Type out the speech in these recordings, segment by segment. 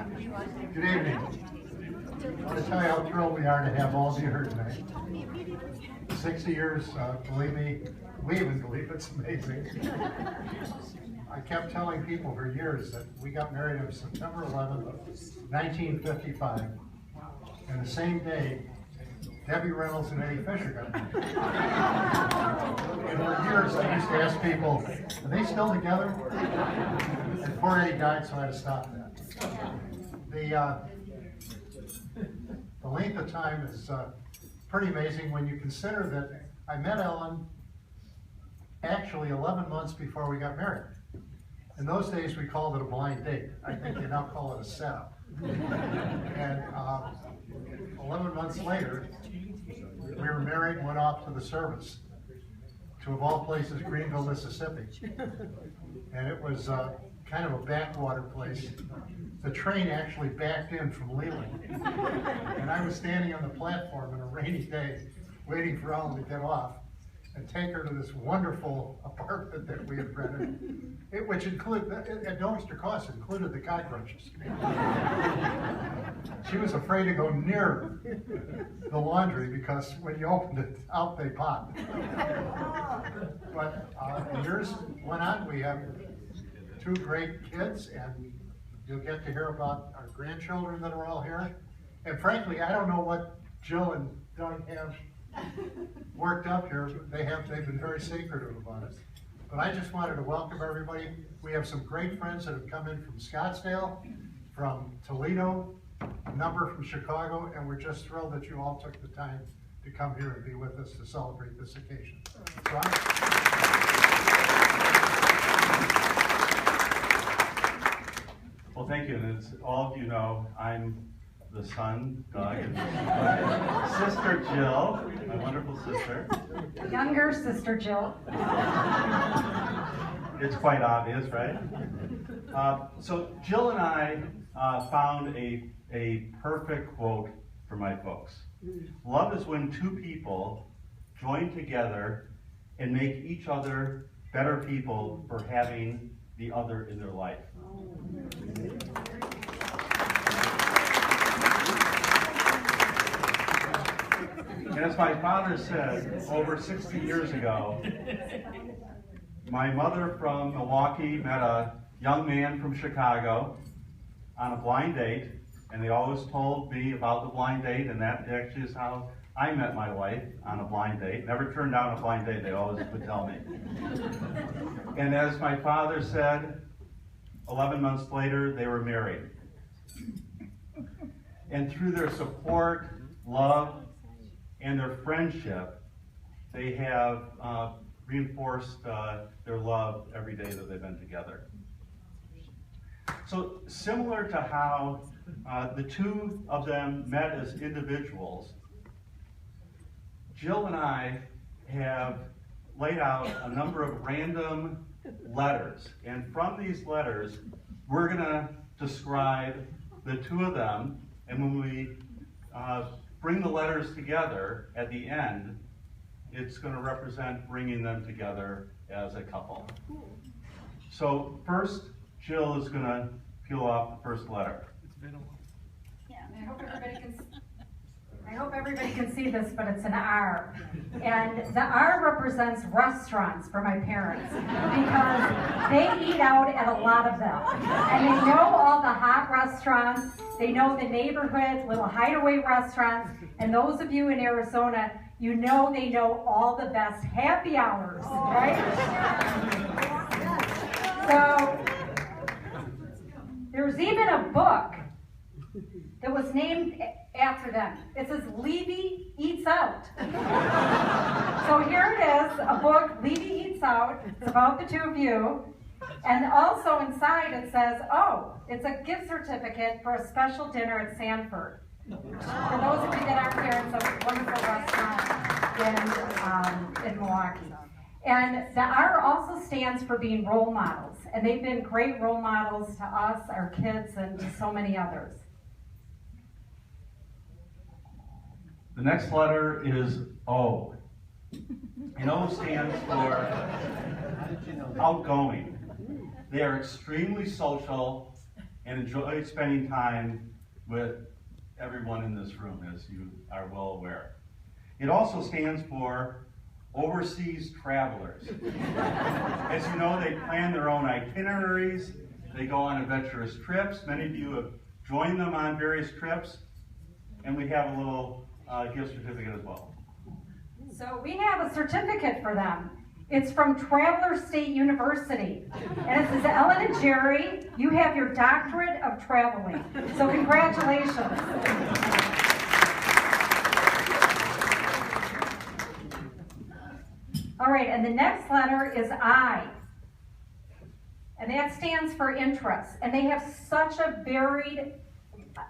Good evening. I want to tell you how thrilled we are to have all of you here tonight. 60 years, believe me, we even believe it's amazing. I kept telling people for years that we got married on September 11th, 1955, and the same day, Debbie Reynolds and Eddie Fisher got married. And for years, I used to ask people, are they still together? And poor Eddie died, so I had to stop that. The length of time is pretty amazing when you consider that I met Ellen actually 11 months before we got married. In those days, we called it a blind date. I think they now call it a setup. And 11 months later, we were married, went off to the service to, of all places, Greenville, Mississippi. And it was kind of a backwater place. The train actually backed in from Leland. And I was standing on the platform on a rainy day, waiting for Ellen to get off and take her to this wonderful apartment that we had rented, which included, at no extra cost, included the cockroaches. She was afraid to go near the laundry because when you opened it, out they popped. But the years went on. We have 2 great kids, and you'll get to hear about our grandchildren that are all here. And frankly, I don't know what Jill and Doug have worked up here. They've been very secretive about it. But I just wanted to welcome everybody. We have some great friends that have come in from Scottsdale, from Toledo, a number from Chicago, and we're just thrilled that you all took the time to come here and be with us to celebrate this occasion. So well, thank you. And as all of you know, I'm the son, Doug, and sister Jill, my wonderful sister. Younger sister Jill. It's quite obvious, right? So Jill and I found a perfect quote for my folks. Love is when 2 people join together and make each other better people for having the other in their life. And as my father said over 60 years ago, my mother from Milwaukee met a young man from Chicago on a blind date, and they always told me about the blind date, and that actually is how I met my wife, on a blind date. Never turned down a blind date, they always would tell me. And as my father said, 11 months later, they were married. And through their support, love, and their friendship, they have reinforced their love every day that they've been together. So similar to how the 2 of them met as individuals, Jill and I have laid out a number of random letters. And from these letters, we're going to describe the 2 of them. And when we bring the letters together at the end, it's going to represent bringing them together as a couple. So first, Jill is going to peel off the first letter. Yeah, I hope everybody can see this, but it's an R. And the R represents restaurants for my parents because they eat out at a lot of them. And they know all the hot restaurants, they know the neighborhood, little hideaway restaurants, and those of you in Arizona, you know they know all the best happy hours, right? So, there's even a book that was named after them. It says Levy Eats Out. So here it is, a book, Levy Eats Out. It's about the 2 of you. And also inside it says, oh, it's a gift certificate for a special dinner at Sanford. For those of you that aren't there, it's a wonderful restaurant in Milwaukee. And the R also stands for being role models. And they've been great role models to us, our kids, and to so many others. The next letter is O. And O stands for outgoing. They are extremely social and enjoy spending time with everyone in this room, as you are well aware. It also stands for Overseas Travelers. As you know, they plan their own itineraries, they go on adventurous trips. Many of you have joined them on various trips, and we have a little gift certificate as well. So we have a certificate for them. It's from Traveler State University. And it says, Ellen and Jerry, you have your doctorate of traveling. So congratulations. All right, and the next letter is I. And that stands for interest. And they have such a varied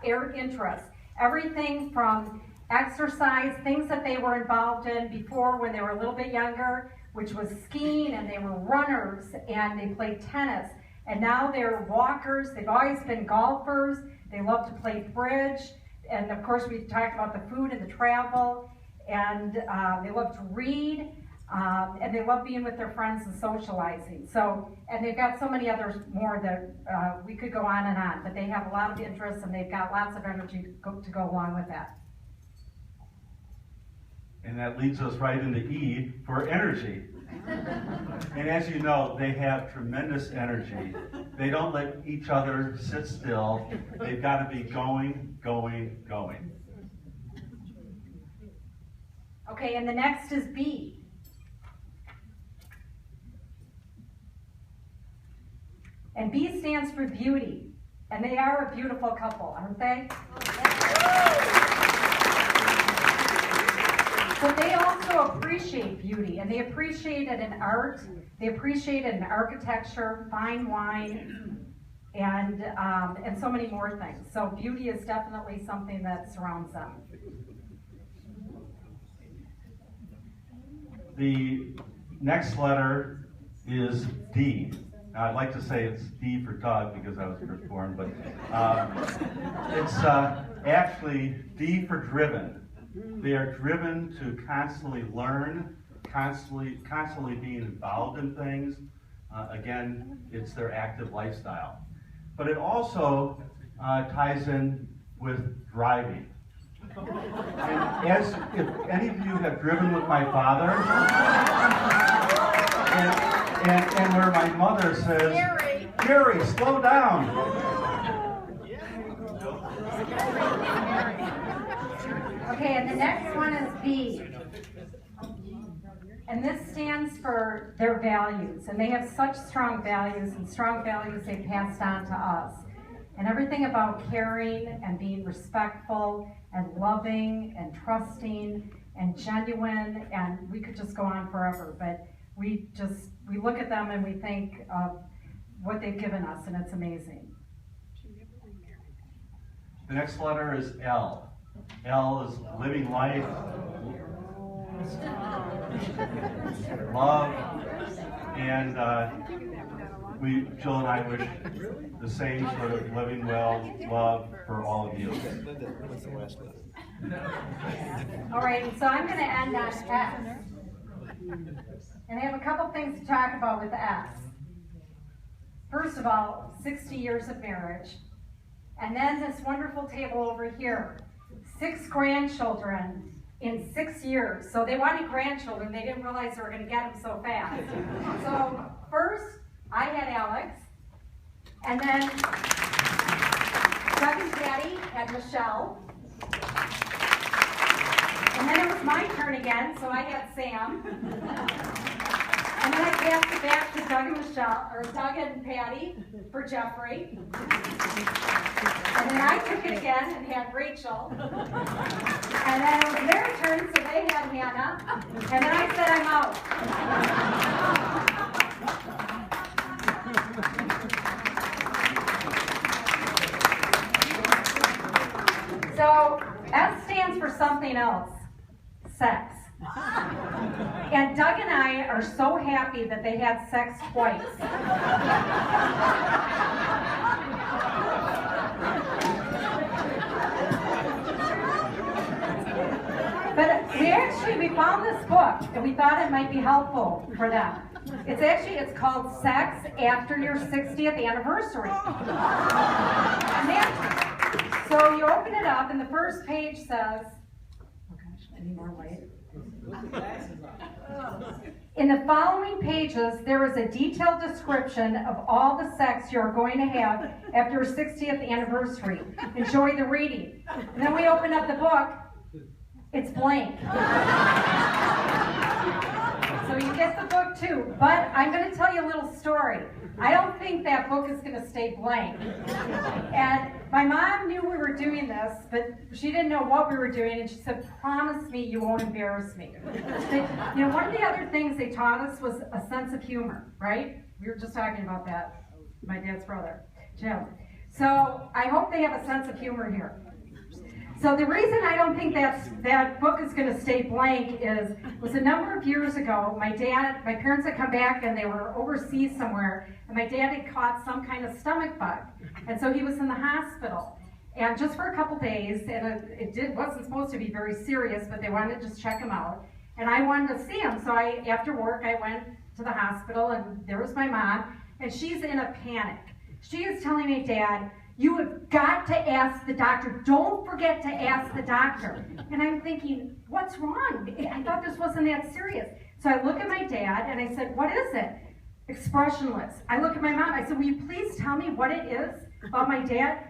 interest. Everything from exercise, things that they were involved in before when they were a little bit younger, which was skiing, and they were runners, and they played tennis. And now they're walkers. They've always been golfers. They love to play bridge. And of course, we talked about the food and the travel. And they love to read. And they love being with their friends and socializing. So, and they've got so many others more that we could go on and on. But they have a lot of interests, and they've got lots of energy to go along with that. And that leads us right into E for energy. And as you know, they have tremendous energy. They don't let each other sit still. They've got to be going, going, going. Okay, and the next is B. And B stands for beauty. And they are a beautiful couple, aren't they? But they also appreciate beauty, and they appreciate it in art, they appreciate it in architecture, fine wine, and so many more things. So beauty is definitely something that surrounds them. The next letter is D. Now, I'd like to say it's D for Doug because I was first born, but it's actually D for driven. They are driven to constantly learn, constantly being involved in things. Again, it's their active lifestyle. But it also ties in with driving. And as if any of you have driven with my father, and where my mother says, Gary, slow down. Okay, and the next one is B. And this stands for their values. And they have such strong values, and strong values they passed on to us. And everything about caring and being respectful and loving and trusting and genuine, and we could just go on forever, but we look at them and we think of what they've given us, and it's amazing. The next letter is L. L is living life, love, and Jill and I wish the same sort of living well, love for all of you. All right, so I'm going to end on S. And I have a couple things to talk about with S. First of all, 60 years of marriage. And then this wonderful table over here. 6 grandchildren in 6 years. So they wanted grandchildren. They didn't realize they were going to get them so fast. So first, I had Alex. And then Doug and Patty had Michelle. And then it was my turn again, so I had Sam. And then I passed it back to Doug and Patty for Jeffrey. And then I took it again and had Rachel. And then it was their turn, so they had Hannah. And then I said, I'm out. So S stands for something else. Sex. And Doug and I are so happy that they had sex twice. But we found this book and we thought it might be helpful for them. It's called Sex After Your 60th Anniversary. So you open it up and the first page says, oh gosh, I need more light. In the following pages, there is a detailed description of all the sex you're going to have after your 60th anniversary. Enjoy the reading. And then we open up the book, it's blank. So you get the book too, but I'm going to tell you a little story. I don't think that book is going to stay blank. And my mom knew we were doing this, but she didn't know what we were doing, and she said, promise me you won't embarrass me. But, you know, one of the other things they taught us was a sense of humor, right? We were just talking about that, my dad's brother, Jim. So I hope they have a sense of humor here. So the reason I don't think that book is going to stay blank was a number of years ago, my parents had come back and they were overseas somewhere, and my dad had caught some kind of stomach bug. And so he was in the hospital. And just for a couple days, and it wasn't supposed to be very serious, but they wanted to just check him out. And I wanted to see him, so after work I went to the hospital, and there was my mom, and she's in a panic. She is telling me, Dad, you have got to ask the doctor. Don't forget to ask the doctor. And I'm thinking, what's wrong? I thought this wasn't that serious. So I look at my dad and I said, what is it? Expressionless. I look at my mom. I said, will you please tell me what it is about my dad?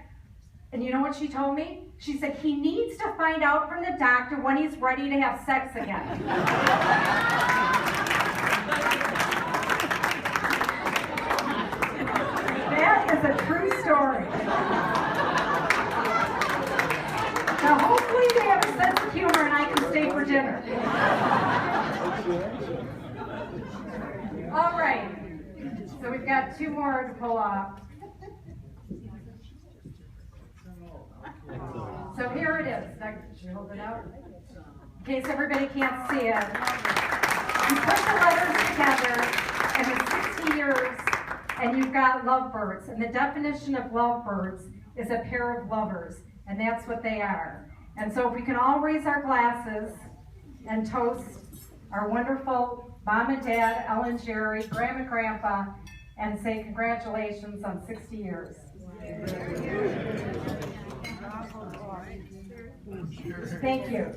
And you know what she told me? She said, he needs to find out from the doctor when he's ready to have sex again. That is a true story. Now hopefully they have a sense of humor and I can stay for dinner. All right, so we've got two more to pull off. So here it is. Should we hold it out? In case everybody can't see it. You put the letters together and it's 60 years and you've got lovebirds. And the definition of lovebirds is a pair of lovers. And that's what they are. And so if we can all raise our glasses and toast our wonderful mom and dad, Ellen, Jerry, grandma and grandpa, and say congratulations on 60 years. Thank you.